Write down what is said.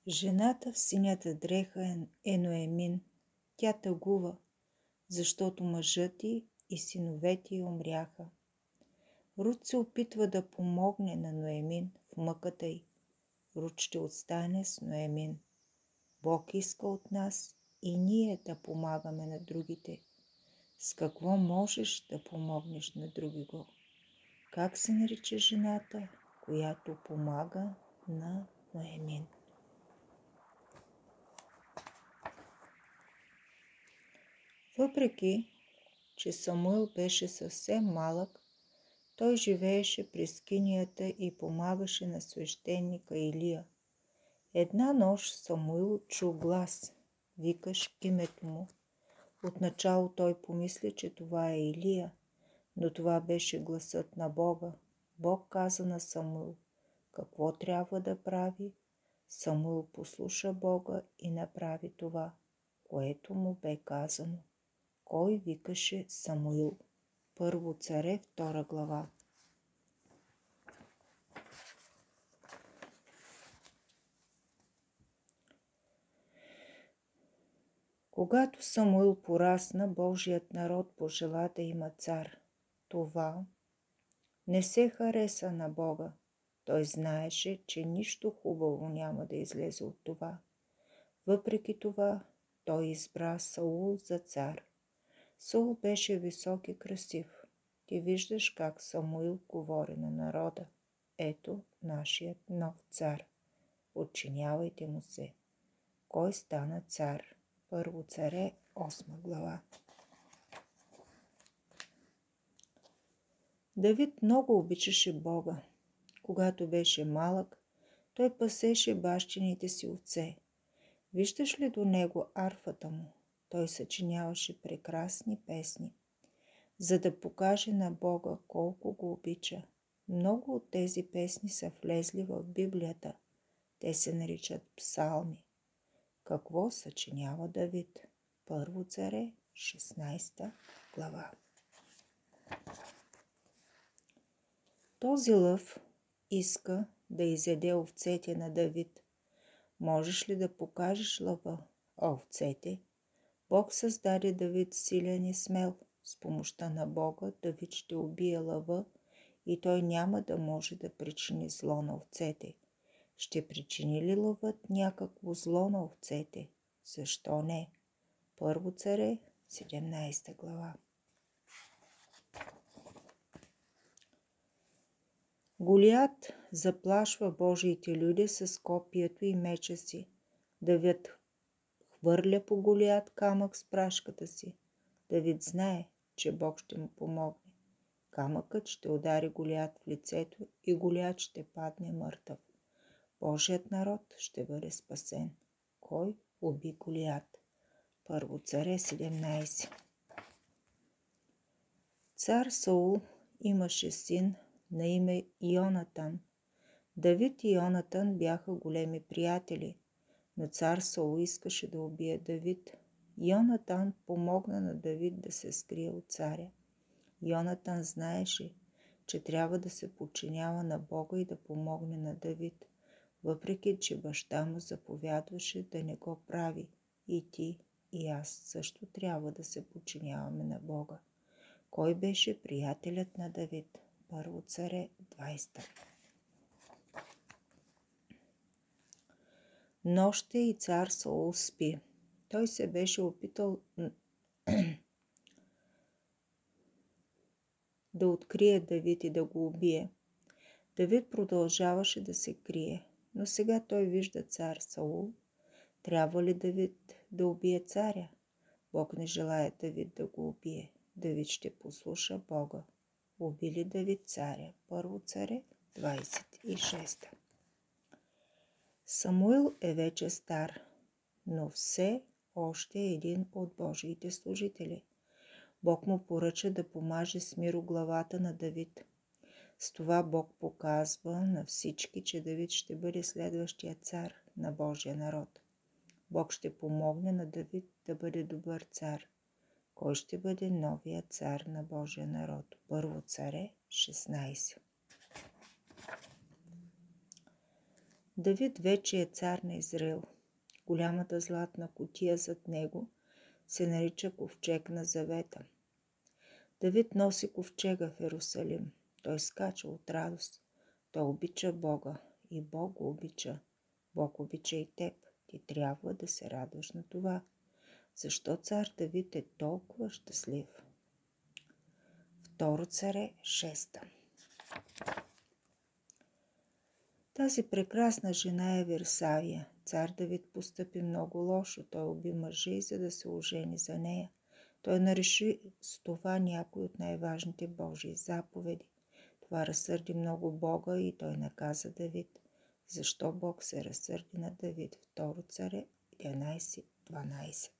Жената в синята дреха е Ноемин. Тя тъгува, защото мъжът и синовете й умряха. Рут се опитва да помогне на Ноемин в мъката й. Рут ще остане с Ноемин. Бог иска от нас и ние да помагаме на другите. С какво можеш да помогнеш на другиго? Как се нарича жената, която помага на Ноемин? Въпреки, че Самуил беше съвсем малък, той живееше при скинията и помагаше на свещеника Илия. Една нощ Самуил чу глас, викаш името му. Отначало той помисли, че това е Илия, но това беше гласът на Бога. Бог каза на Самуил какво трябва да прави. Самуил послуша Бога и направи това, което му бе казано. Кой викаше Самуил? Първо царе, 2 глава. Когато Самуил порасна, Божият народ пожела да има цар. Това не се хареса на Бога. Той знаеше, че нищо хубаво няма да излезе от това. Въпреки това, той избра Саул за цар. Саул беше висок и красив. Ти виждаш как Самуил говори на народа. Ето нашият нов цар. Подчинявайте му се. Кой стана цар? Първо царе, 8 глава. Давид много обичаше Бога. Когато беше малък, той пасеше бащините си овце. Виждаш ли до него арфата му? Той съчиняваше прекрасни песни, за да покаже на Бога колко го обича. Много от тези песни са влезли в Библията. Те се наричат псалми. Какво съчинява Давид? Първо царе, 16 глава. Този лъв иска да изяде овцете на Давид. Можеш ли да покажеш лъва? Овцете. Бог създаде Давид силен и смел. С помощта на Бога Давид ще убие лъва и той няма да може да причини зло на овцете. Ще причини ли лъвът някакво зло на овцете? Защо не? Първо царе, 17 глава. Голиат заплашва Божиите люди с копието и меча си. Давид хвърля по Голиат камък с прашката си. Давид знае, че Бог ще му помогне. Камъкът ще удари Голиат в лицето и Голиат ще падне мъртъв. Божият народ ще бъде спасен. Кой уби Голиат? Първо царе, 17. Цар Саул имаше син на име Йонатан. Давид и Йонатан бяха големи приятели, но цар Саул искаше да убие Давид. Йонатан помогна на Давид да се скрие от царя. Йонатан знаеше, че трябва да се подчинява на Бога и да помогне на Давид, въпреки че баща му заповядваше да не го прави. И ти, и аз също трябва да се подчиняваме на Бога. Кой беше приятелят на Давид? Първо царе, 20. Нощта и цар Саул спи. Той се беше опитал да открие Давид и да го убие. Давид продължаваше да се крие, но сега той вижда цар Саул. Трябва ли Давид да убие царя? Бог не желая Давид да го убие. Давид ще послуша Бога. Уби ли Давид царя? Първо царе, 26. Самуил е вече стар, но все още е един от Божиите служители. Бог му поръча да помаже с миро главата на Давид. С това Бог показва на всички, че Давид ще бъде следващия цар на Божия народ. Бог ще помогне на Давид да бъде добър цар. Кой ще бъде новия цар на Божия народ? Първо царе, 16. Давид вече е цар на Израил. Голямата златна кутия зад него се нарича ковчег на завета. Давид носи ковчега в Иерусалим. Той скача от радост. Той обича Бога и Бог го обича. Бог обича и теб. Ти трябва да се радваш на това. Защо цар Давид е толкова щастлив? Второ царе 6. Тази прекрасна жена е Версавия. Цар Давид постъпи много лошо. Той уби мъжа, за да се ожени за нея. Той нареши с това някои от най-важните Божии заповеди. Това разсърди много Бога и той наказа Давид. Защо Бог се разсърди на Давид? Второ царе 11:12.